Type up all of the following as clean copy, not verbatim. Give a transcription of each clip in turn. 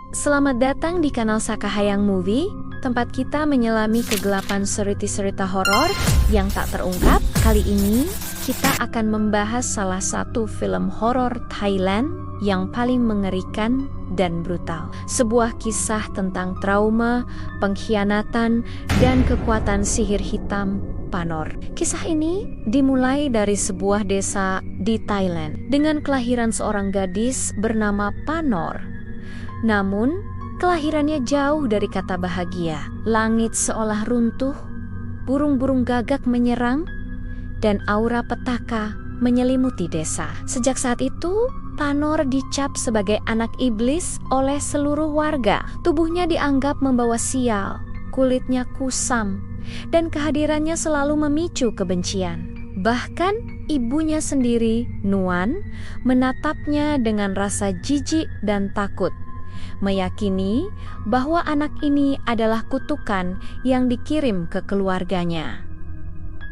Selamat datang di kanal Sakahayang Movie, tempat kita menyelami kegelapan cerita-cerita horor yang tak terungkap. Kali ini, kita akan membahas salah satu film horor Thailand yang paling mengerikan dan brutal. Sebuah kisah tentang trauma, pengkhianatan, dan kekuatan sihir hitam Panor. Kisah ini dimulai dari sebuah desa di Thailand dengan kelahiran seorang gadis bernama Panor. Namun, kelahirannya jauh dari kata bahagia. Langit seolah runtuh, burung-burung gagak menyerang, dan aura petaka menyelimuti desa. Sejak saat itu, Panor dicap sebagai anak iblis oleh seluruh warga. Tubuhnya dianggap membawa sial, kulitnya kusam, dan kehadirannya selalu memicu kebencian. Bahkan ibunya sendiri, Nuan, menatapnya dengan rasa jijik dan takut, meyakini bahwa anak ini adalah kutukan yang dikirim ke keluarganya.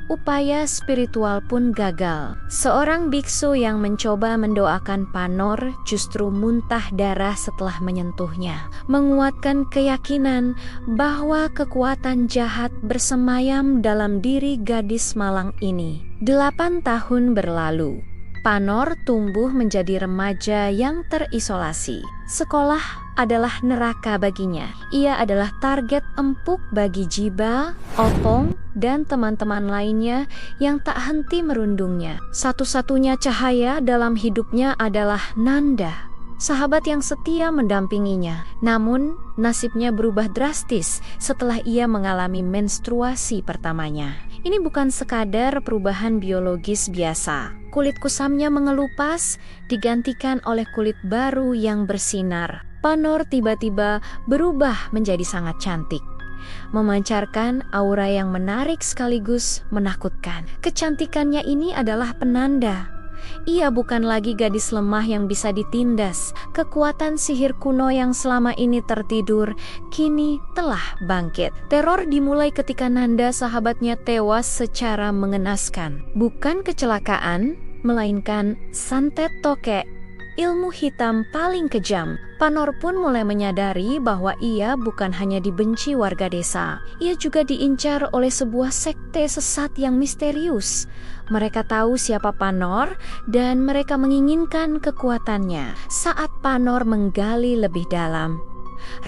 Upaya spiritual pun gagal. Seorang biksu yang mencoba mendoakan Panor justru muntah darah setelah menyentuhnya, menguatkan keyakinan bahwa kekuatan jahat bersemayam dalam diri gadis malang ini. 8 tahun berlalu. Panor tumbuh menjadi remaja yang terisolasi. Sekolah adalah neraka baginya. Ia adalah target empuk bagi Jiba, Opong, dan teman-teman lainnya yang tak henti merundungnya. Satu-satunya cahaya dalam hidupnya adalah Nanda, sahabat yang setia mendampinginya. Namun, nasibnya berubah drastis setelah ia mengalami menstruasi pertamanya. Ini bukan sekadar perubahan biologis biasa. Kulit kusamnya mengelupas, digantikan oleh kulit baru yang bersinar. Panor tiba-tiba berubah menjadi sangat cantik, memancarkan aura yang menarik sekaligus menakutkan. Kecantikannya ini adalah penanda ia bukan lagi gadis lemah yang bisa ditindas. Kekuatan sihir kuno yang selama ini tertidur kini telah bangkit. Teror dimulai ketika Nanda, sahabatnya, tewas secara mengenaskan. Bukan kecelakaan, melainkan santet tokek, ilmu hitam paling kejam. Panor pun mulai menyadari bahwa ia bukan hanya dibenci warga desa, ia juga diincar oleh sebuah sekte sesat yang misterius. Mereka tahu siapa Panor dan mereka menginginkan kekuatannya. Saat Panor menggali lebih dalam,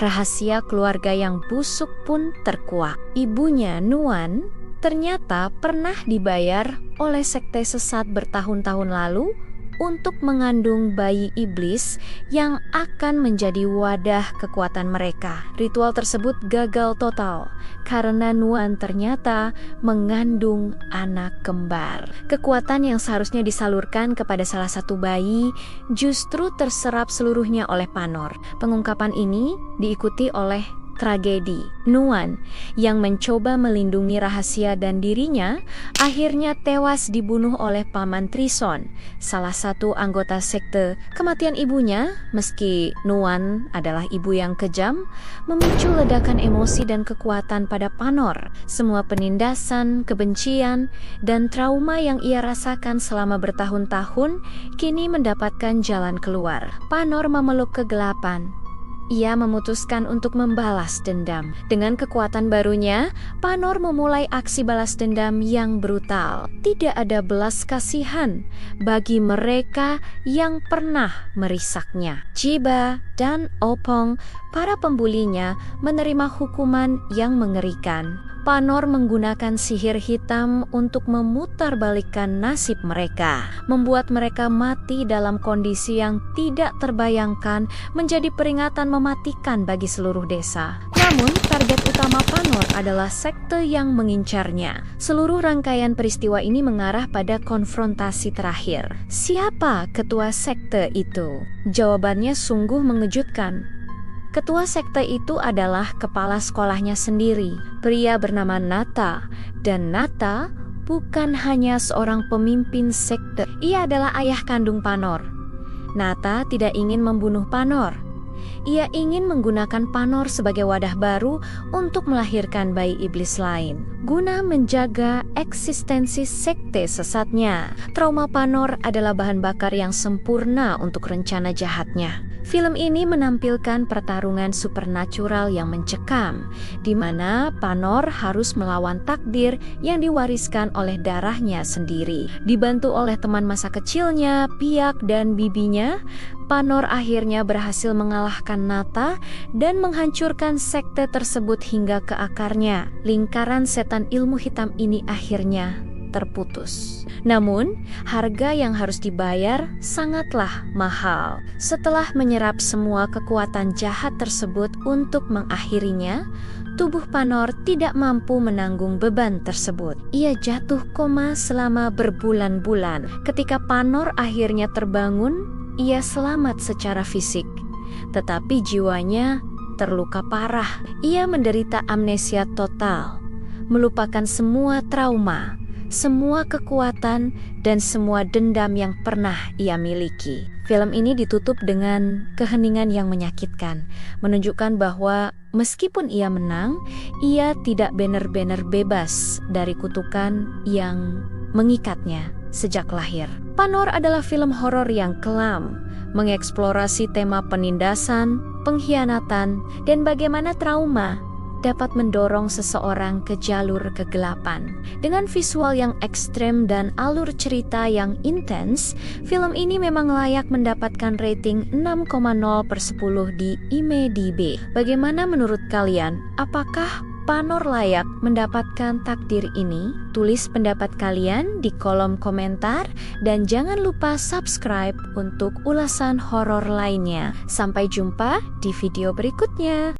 rahasia keluarga yang busuk pun terkuak. Ibunya, Nuan, ternyata pernah dibayar oleh sekte sesat bertahun-tahun lalu untuk mengandung bayi iblis yang akan menjadi wadah kekuatan mereka. Ritual tersebut gagal total karena Nuan ternyata mengandung anak kembar. Kekuatan yang seharusnya disalurkan kepada salah satu bayi justru terserap seluruhnya oleh Panor. Pengungkapan ini diikuti oleh tragedi. Nuan yang mencoba melindungi rahasia dan dirinya akhirnya tewas dibunuh oleh Paman Trison, salah satu anggota sekte. Kematian ibunya, meski Nuan adalah ibu yang kejam, memicu ledakan emosi dan kekuatan pada Panor. Semua penindasan, kebencian, dan trauma yang ia rasakan selama bertahun-tahun kini mendapatkan jalan keluar. Panor memeluk kegelapan. Ia memutuskan untuk membalas dendam. Dengan kekuatan barunya, Panor memulai aksi balas dendam yang brutal. Tidak ada belas kasihan bagi mereka yang pernah merisaknya. Jiba dan Opong, para pembulinya, menerima hukuman yang mengerikan. Panor menggunakan sihir hitam untuk memutarbalikkan nasib mereka, membuat mereka mati dalam kondisi yang tidak terbayangkan, menjadi peringatan mematikan bagi seluruh desa. Namun, target utama Panor adalah sekte yang mengincarnya. Seluruh rangkaian peristiwa ini mengarah pada konfrontasi terakhir. Siapa ketua sekte itu? Jawabannya sungguh mengejutkan. Ketua sekte itu adalah kepala sekolahnya sendiri, pria bernama Nata. Dan Nata bukan hanya seorang pemimpin sekte, ia adalah ayah kandung Panor. Nata tidak ingin membunuh Panor. Ia ingin menggunakan Panor sebagai wadah baru untuk melahirkan bayi iblis lain, guna menjaga eksistensi sekte sesatnya. Trauma Panor adalah bahan bakar yang sempurna untuk rencana jahatnya. Film ini menampilkan pertarungan supernatural yang mencekam, di mana Panor harus melawan takdir yang diwariskan oleh darahnya sendiri. Dibantu oleh teman masa kecilnya, Piak dan bibinya, Panor akhirnya berhasil mengalahkan Nata dan menghancurkan sekte tersebut hingga ke akarnya. Lingkaran setan ilmu hitam ini akhirnya terputus. Namun, harga yang harus dibayar sangatlah mahal. Setelah menyerap semua kekuatan jahat tersebut untuk mengakhirinya, tubuh Panor tidak mampu menanggung beban tersebut. Ia jatuh koma selama berbulan-bulan. Ketika Panor akhirnya terbangun, ia selamat secara fisik, tetapi jiwanya terluka parah. Ia menderita amnesia total, melupakan semua trauma, semua kekuatan, dan semua dendam yang pernah ia miliki. Film ini ditutup dengan keheningan yang menyakitkan, menunjukkan bahwa meskipun ia menang, ia tidak benar-benar bebas dari kutukan yang mengikatnya sejak lahir. Panor adalah film horor yang kelam, mengeksplorasi tema penindasan, pengkhianatan, dan bagaimana trauma dapat mendorong seseorang ke jalur kegelapan. Dengan visual yang ekstrem dan alur cerita yang intens, film ini memang layak mendapatkan rating 6,0/10 di IMDb. Bagaimana menurut kalian? Apakah Panor layak mendapatkan takdir ini? Tulis pendapat kalian di kolom komentar dan jangan lupa subscribe untuk ulasan horor lainnya. Sampai jumpa di video berikutnya.